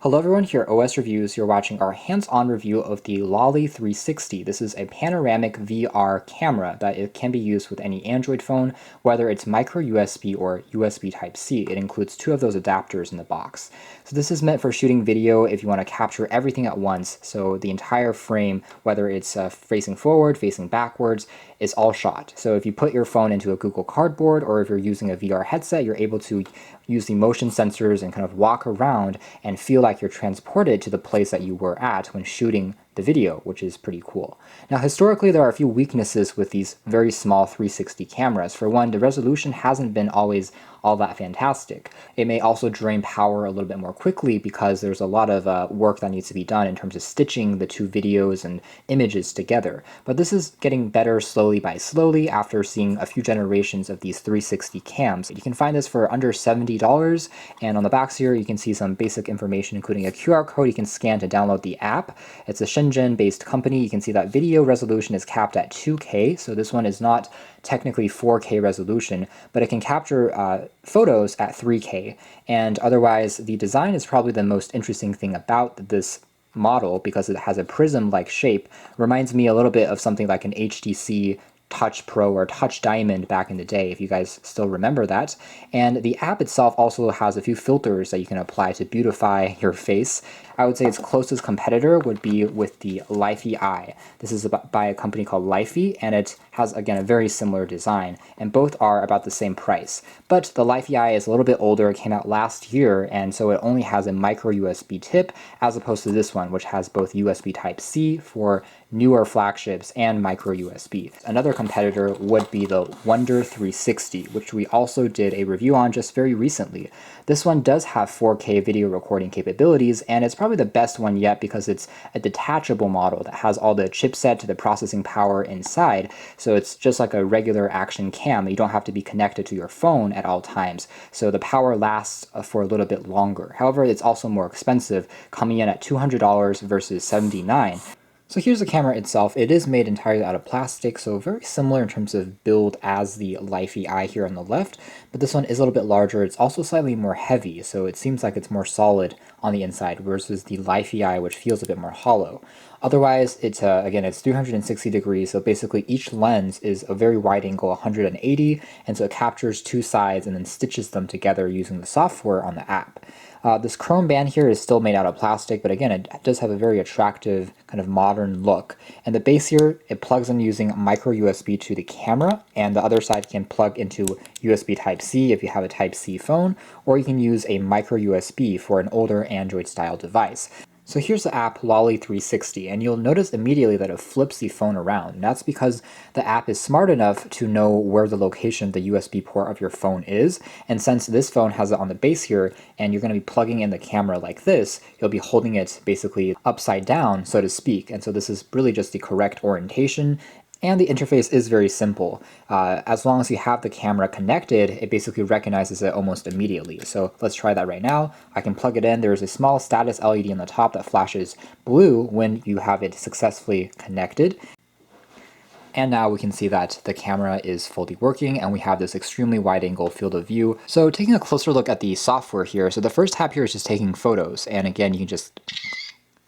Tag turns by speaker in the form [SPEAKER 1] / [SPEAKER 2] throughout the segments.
[SPEAKER 1] Hello everyone, here at OS Reviews. You're watching our hands-on review of the Lolly360. This is a panoramic VR camera that it can be used with any Android phone, whether it's micro USB or USB Type-C. It includes two of those adapters in the box. So this is meant for shooting video if you want to capture everything at once. So the entire frame, whether it's facing forward, facing backwards, is all shot. So if you put your phone into a Google Cardboard or if you're using a VR headset, you're able to use the motion sensors and kind of walk around and feel like you're transported to the place that you were at when shooting the video, which is pretty cool. Now, historically, there are a few weaknesses with these very small 360 cameras. For one, the resolution hasn't been always all that fantastic. It may also drain power a little bit more quickly because there's a lot of work that needs to be done in terms of stitching the two videos and images together. But this is getting better slowly by slowly after seeing a few generations of these 360 cams. You can find this for under $70, and on the box here you can see some basic information including a QR code you can scan to download the app. It's a Shenzhen-based company. You can see that video resolution is capped at 2K, so this one is not technically 4K resolution, but it can capture photos at 3K, and otherwise the design is probably the most interesting thing about this model because it has a prism-like shape. Reminds me a little bit of something like an HTC Touch Pro or Touch Diamond back in the day, if you guys still remember that. And the app itself also has a few filters that you can apply to beautify your face. I would say its closest competitor would be with the Lifey Eye. This is by a company called Lifey, and it has, again, a very similar design, and both are about the same price. But the Lifey Eye is a little bit older. It came out last year, and so it only has a micro USB tip, as opposed to this one, which has both USB Type-C for newer flagships and micro USB. Another competitor would be the Wonder 360, which we also did a review on just very recently. This one does have 4K video recording capabilities, and it's probably the best one yet because it's a detachable model that has all the chipset to the processing power inside, so it's just like a regular action cam. You don't have to be connected to your phone at all times, so the power lasts for a little bit longer. However, it's also more expensive, coming in at $200 versus $79. So here's the camera itself. It is made entirely out of plastic, so very similar in terms of build as the Lifey Eye here on the left, but this one is a little bit larger. It's also slightly more heavy, so it seems like it's more solid on the inside versus the Lifey Eye, which feels a bit more hollow. Otherwise, it's again, it's 360 degrees, so basically each lens is a very wide angle, 180, and so it captures two sides and then stitches them together using the software on the app. This chrome band here is still made out of plastic, but again, it does have a very attractive kind of modern look. And the base here, it plugs in using micro USB to the camera, and the other side can plug into USB Type-C if you have a Type-C phone, or you can use a micro USB for an older Android-style device. So here's the app Lolly360, and you'll notice immediately that it flips the phone around. And that's because the app is smart enough to know where the location of the USB port of your phone is, and since this phone has it on the base here, and you're going to be plugging in the camera like this, you'll be holding it basically upside down, so to speak, and so this is really just the correct orientation. And the interface is very simple. As long as you have the camera connected, it basically recognizes it almost immediately. So let's try that right now. I can plug it in. There's a small status LED on the top that flashes blue when you have it successfully connected. And now we can see that the camera is fully working and we have this extremely wide angle field of view. So taking a closer look at the software here. So the first tab here is just taking photos. And again, you can just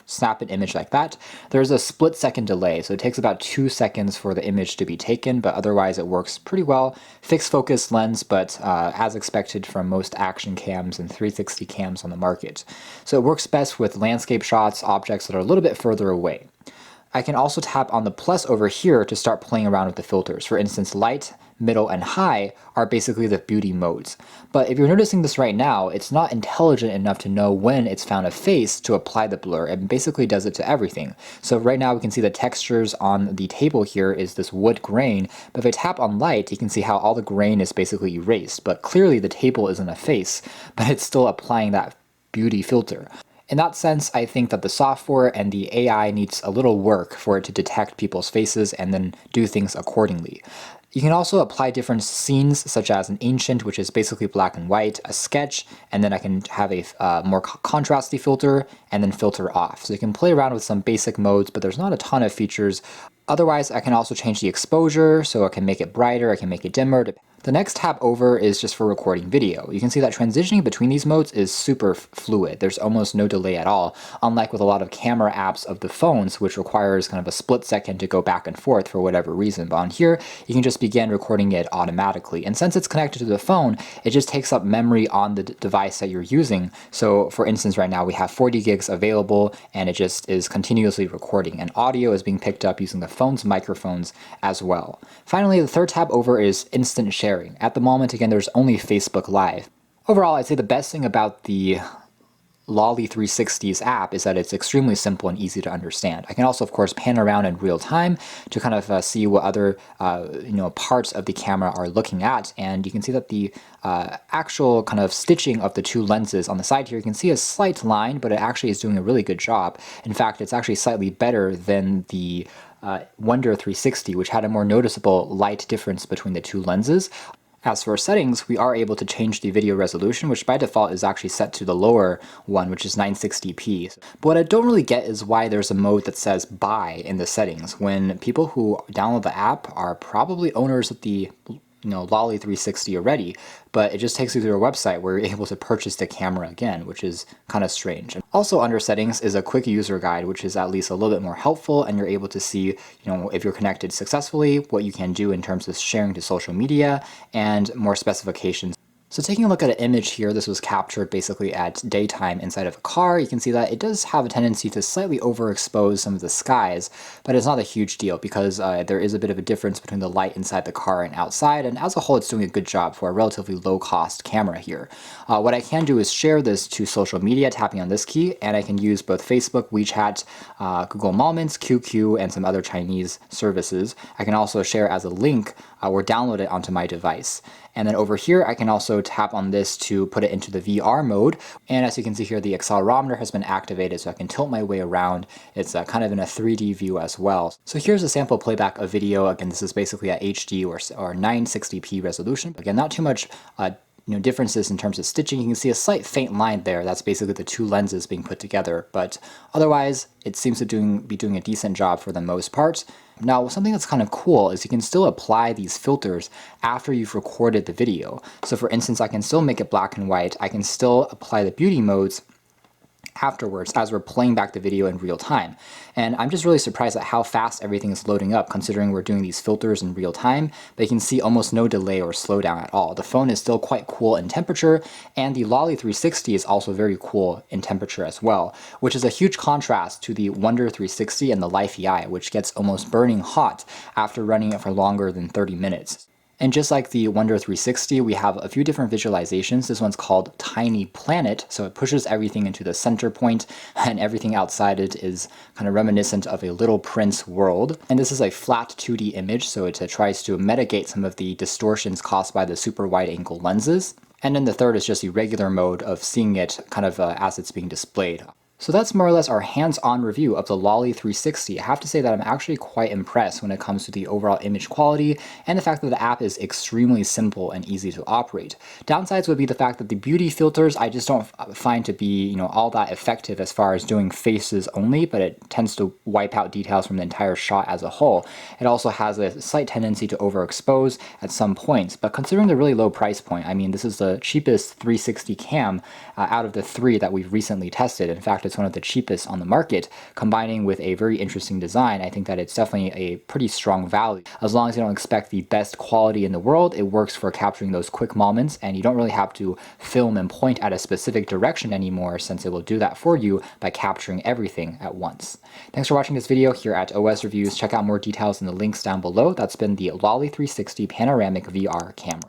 [SPEAKER 1] snap an image like that. There's a split-second delay, so it takes about 2 seconds for the image to be taken, but otherwise it works pretty well. Fixed focus lens, but as expected from most action cams and 360 cams on the market. So it works best with landscape shots, objects that are a little bit further away. I can also tap on the plus over here to start playing around with the filters. For instance, light, middle, and high are basically the beauty modes. But if you're noticing this right now, it's not intelligent enough to know when it's found a face to apply the blur. It basically does it to everything. So right now we can see the textures on the table here is this wood grain, but if I tap on light, you can see how all the grain is basically erased. But clearly the table isn't a face, but it's still applying that beauty filter. In that sense, I think that the software and the AI needs a little work for it to detect people's faces and then do things accordingly. You can also apply different scenes, such as an ancient, which is basically black and white, a sketch, and then I can have a more contrasty filter, and then filter off. So you can play around with some basic modes, but there's not a ton of features. Otherwise, I can also change the exposure, so I can make it brighter, I can make it dimmer, The next tab over is just for recording video. You can see that transitioning between these modes is super fluid. There's almost no delay at all, unlike with a lot of camera apps of the phones, which requires kind of a split second to go back and forth for whatever reason. But on here, you can just begin recording it automatically. And since it's connected to the phone, it just takes up memory on the device that you're using. So for instance, right now we have 40 gigs available, and it just is continuously recording. And audio is being picked up using the phone's microphones as well. Finally, the third tab over is instant sharing. At the moment, again, there's only Facebook Live. Overall, I'd say the best thing about the Lolly360's app is that it's extremely simple and easy to understand. I can also, of course, pan around in real time to kind of see what other parts of the camera are looking at, and you can see that the actual kind of stitching of the two lenses on the side here, you can see a slight line, but it actually is doing a really good job. In fact, it's actually slightly better than the Wonder 360, which had a more noticeable light difference between the two lenses. As for settings, we are able to change the video resolution, which by default is actually set to the lower one, which is 960p. But what I don't really get is why there's a mode that says buy in the settings, when people who download the app are probably owners of the Lolly360 already, but it just takes you to their website where you're able to purchase the camera again, which is kind of strange. And also under settings is a quick user guide, which is at least a little bit more helpful, and you're able to see, if you're connected successfully, what you can do in terms of sharing to social media and more specifications. So taking a look at an image here, this was captured basically at daytime inside of a car. You can see that it does have a tendency to slightly overexpose some of the skies, but it's not a huge deal because there is a bit of a difference between the light inside the car and outside, and as a whole it's doing a good job for a relatively low-cost camera here. What I can do is share this to social media, tapping on this key, and I can use both Facebook, WeChat, Google Moments, QQ, and some other Chinese services. I can also share as a link or download it onto my device. And then over here, I can also tap on this to put it into the VR mode. And as you can see here, the accelerometer has been activated, so I can tilt my way around. It's kind of in a 3D view as well. So here's a sample playback of video. Again, this is basically at HD or 960p resolution. Again, not too much differences in terms of stitching. You can see a slight faint line there. That's basically the two lenses being put together. But otherwise, it seems to be doing a decent job for the most part. Now, something that's kind of cool is you can still apply these filters after you've recorded the video. So for instance, I can still make it black and white. I can still apply the beauty modes afterwards as we're playing back the video in real time. And I'm just really surprised at how fast everything is loading up considering we're doing these filters in real time, but you can see almost no delay or slowdown at all. The phone is still quite cool in temperature, and the Lolly360 is also very cool in temperature as well, which is a huge contrast to the Wonder 360 and the Life-EI, which gets almost burning hot after running it for longer than 30 minutes. And just like the Wonder 360, we have a few different visualizations. This one's called Tiny Planet, so it pushes everything into the center point, and everything outside it is kind of reminiscent of a Little Prince world. And this is a flat 2D image, so it tries to mitigate some of the distortions caused by the super wide-angle lenses. And then the third is just the regular mode of seeing it kind of as it's being displayed. So that's more or less our hands-on review of the Lolly360. I have to say that I'm actually quite impressed when it comes to the overall image quality and the fact that the app is extremely simple and easy to operate. Downsides would be the fact that the beauty filters I just don't find to be all that effective as far as doing faces only, but it tends to wipe out details from the entire shot as a whole. It also has a slight tendency to overexpose at some points, but considering the really low price point, I mean, this is the cheapest 360 cam out of the three that we've recently tested. In fact, it's one of the cheapest on the market. Combining with a very interesting design, I think that it's definitely a pretty strong value. As long as you don't expect the best quality in the world, it works for capturing those quick moments, and you don't really have to film and point at a specific direction anymore, since it will do that for you by capturing everything at once. Thanks for watching this video here at OS Reviews. Check out more details in the links down below. That's been the Lolly360 Panoramic VR camera.